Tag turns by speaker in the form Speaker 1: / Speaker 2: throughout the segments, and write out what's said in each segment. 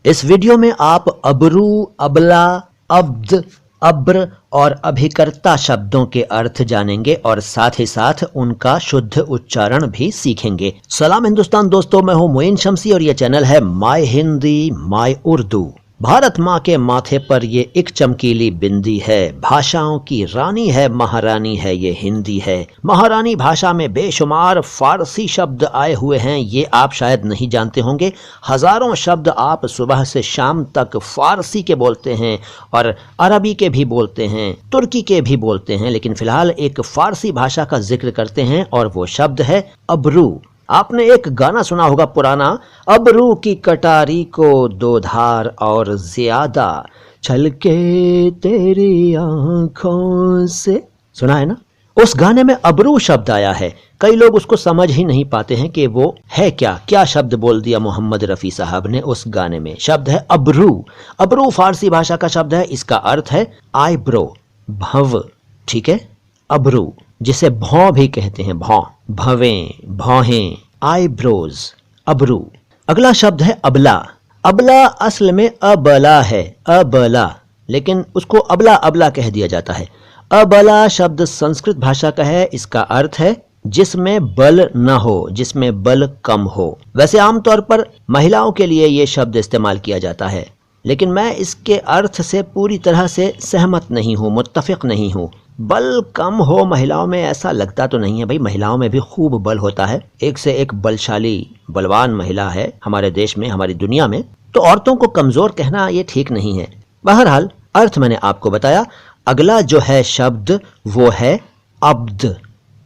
Speaker 1: इस वीडियो में आप अबरू, अबला, अब्द, अब्र और अभिकर्ता शब्दों के अर्थ जानेंगे और साथ ही साथ उनका शुद्ध उच्चारण भी सीखेंगे। सलाम हिंदुस्तान दोस्तों, मैं हूं मोइन शमसी और ये चैनल है माय हिंदी माय उर्दू। भारत माँ के माथे पर ये एक चमकीली बिंदी है, भाषाओं की रानी है, महारानी है, ये हिंदी है। महारानी भाषा में बेशुमार फारसी शब्द आए हुए हैं, ये आप शायद नहीं जानते होंगे। हजारों शब्द आप सुबह से शाम तक फारसी के बोलते हैं और अरबी के भी बोलते हैं, तुर्की के भी बोलते हैं, लेकिन फिलहाल एक फारसी भाषा का जिक्र करते हैं और वो शब्द है अबरू। आपने एक गाना सुना होगा पुराना, अबरू की कटारी को दो धार और ज्यादा छलके तेरी आंखों से, सुना है ना? उस गाने में अबरू शब्द आया है। कई लोग उसको समझ ही नहीं पाते हैं कि वो है क्या शब्द बोल दिया मोहम्मद रफी साहब ने उस गाने में। शब्द है अबरू। अबरू फारसी भाषा का शब्द है, इसका अर्थ है आईब्रो, भव। ठीक है, अबरू जिसे भौं भी कहते हैं, भौं, भवें, भौहें, आईब्रोज, अबरू। अगला शब्द है अबला। अबला असल में अबला है, अबला, लेकिन उसको अबला अबला कह दिया जाता है। अबला शब्द संस्कृत भाषा का है, इसका अर्थ है जिसमें बल न हो, जिसमें बल कम हो। वैसे आमतौर पर महिलाओं के लिए यह शब्द इस्तेमाल किया जाता है, लेकिन मैं इसके अर्थ से पूरी तरह से सहमत नहीं हूँ, मुत्तफिक नहीं हूँ। बल कम हो महिलाओं में, ऐसा लगता तो नहीं है भाई, महिलाओं में भी खूब बल होता है। एक से एक बलशाली बलवान महिला है हमारे देश में, हमारी दुनिया में, तो औरतों को कमजोर कहना ये ठीक नहीं है। बहरहाल अर्थ मैंने आपको बताया। अगला जो है शब्द वो है अब्द।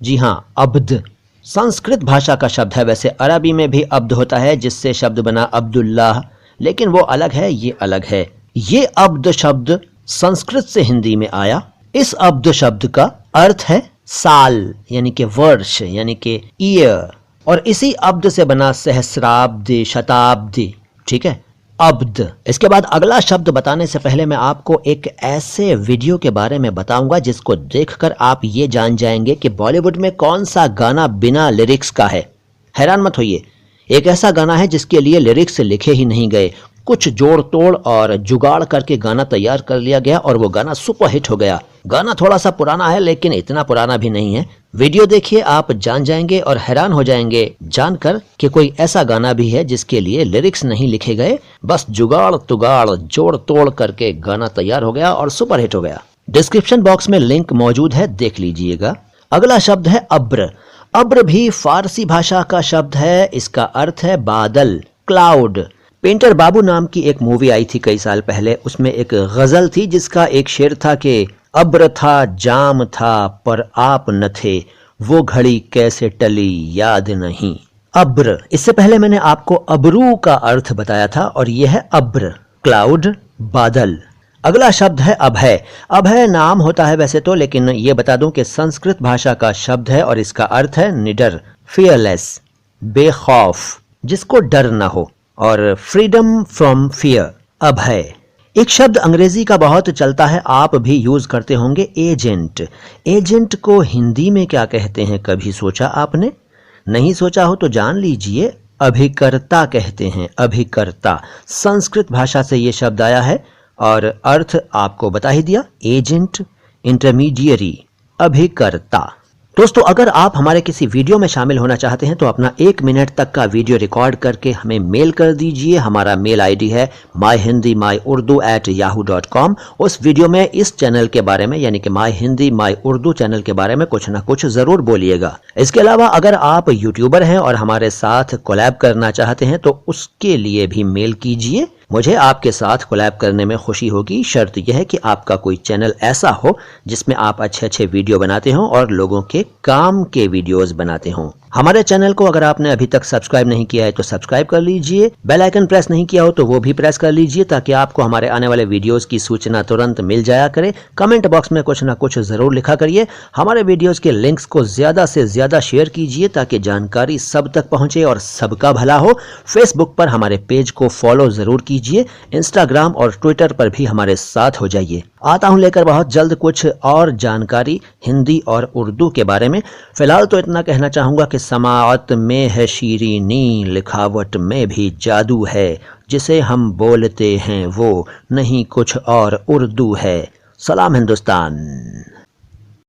Speaker 1: जी हाँ, अब्द संस्कृत भाषा का शब्द है। वैसे अरबी में भी अब्द होता है, जिससे शब्द बना अब्दुल्लाह, लेकिन वो अलग है, ये अलग है। ये अब्द शब्द संस्कृत से हिंदी में आया। इस अब्द शब्द का अर्थ है साल, यानी कि वर्ष, यानी कि ईयर, और इसी अब्द से बना सहस्राब्दी, शताब्दी। ठीक है, अब्द। इसके बाद अगला शब्द बताने से पहले मैं आपको एक ऐसे वीडियो के बारे में बताऊंगा जिसको देखकर आप ये जान जाएंगे कि बॉलीवुड में कौन सा गाना बिना लिरिक्स का है। हैरान मत होइए, एक ऐसा गाना है जिसके लिए लिरिक्स लिखे ही नहीं गए, कुछ जोड़ तोड़ और जुगाड़ करके गाना तैयार कर लिया गया और वो गाना सुपर हिट हो गया। गाना थोड़ा सा पुराना है, लेकिन इतना पुराना भी नहीं है। वीडियो देखिए, आप जान जाएंगे और हैरान हो जाएंगे जानकर कि कोई ऐसा गाना भी है जिसके लिए लिरिक्स नहीं लिखे गए, बस जुगाड़ तुगाड़ जोड़ तोड़ करके गाना तैयार हो गया और सुपर हिट हो गया। डिस्क्रिप्शन बॉक्स में लिंक मौजूद है, देख लीजिएगा। अगला शब्द है अब्र। अब्र भी फारसी भाषा का शब्द है, इसका अर्थ है बादल, क्लाउड। पेंटर बाबू नाम की एक मूवी आई थी कई साल पहले, उसमें एक गजल थी जिसका एक शेर था कि अब्र था जाम था पर आप न थे, वो घड़ी कैसे टली याद नहीं। अब्र, इससे पहले मैंने आपको अबरू का अर्थ बताया था और यह है अब्र, क्लाउड, बादल। अगला शब्द है अभय। अभय नाम होता है वैसे तो, लेकिन ये बता दूं कि संस्कृत भाषा का शब्द है और इसका अर्थ है निडर, फियरलेस, बेखौफ, जिसको डर ना हो, और फ्रीडम फ्रॉम फियर, अभय। एक शब्द अंग्रेजी का बहुत चलता है, आप भी यूज करते होंगे, एजेंट। एजेंट को हिंदी में क्या कहते हैं, कभी सोचा आपने? नहीं सोचा हो तो जान लीजिए, अभिकर्ता कहते हैं, अभिकर्ता। संस्कृत भाषा से ये शब्द आया है और अर्थ आपको बता ही दिया, एजेंट, इंटरमीडियरी, अभिकर्ता। दोस्तों, अगर आप हमारे किसी वीडियो में शामिल होना चाहते हैं तो अपना 1 मिनट तक का वीडियो रिकॉर्ड करके हमें मेल कर दीजिए। हमारा मेल आईडी है myhindimyurdu@yahoo.com। उस वीडियो में इस चैनल के बारे में, यानी कि my Hindi my Urdu channel के बारे में कुछ ना कुछ जरूर बोलिएगा। इसके अलावा अगर आप यूट्यूबर हैं और हमारे साथ कोलैब करना चाहते हैं तो उसके लिए भी मेल कीजिए। मुझे आपके साथ कोलैब करने में खुशी होगी। शर्त यह है कि आपका कोई चैनल ऐसा हो जिसमें आप अच्छे अच्छे वीडियो बनाते हो और लोगों के काम के वीडियोस बनाते हो। हमारे चैनल को अगर आपने अभी तक सब्सक्राइब नहीं किया है तो सब्सक्राइब कर लीजिए। बेल आइकन प्रेस नहीं किया हो तो वो भी प्रेस कर लीजिए ताकि आपको हमारे आने वाले वीडियोस की सूचना तुरंत मिल जाया करे। कमेंट बॉक्स में कुछ ना कुछ जरूर लिखा करिए। हमारे वीडियोस के लिंक्स को ज्यादा से ज्यादा शेयर कीजिए ताकि जानकारी सब तक पहुंचे और सबका भला हो। फेसबुक पर हमारे पेज को फॉलो जरूर कीजिए। इंस्टाग्राम और ट्विटर पर भी हमारे साथ हो जाइए। आता हूं लेकर बहुत जल्द कुछ और जानकारी हिंदी और उर्दू के बारे में। फिलहाल तो इतना कहना चाहूंगा कि समाअत में है शीरीनी, लिखावट में भी जादू है। जिसे हम बोलते हैं वो नहीं कुछ और उर्दू है। सलाम हिंदुस्तान।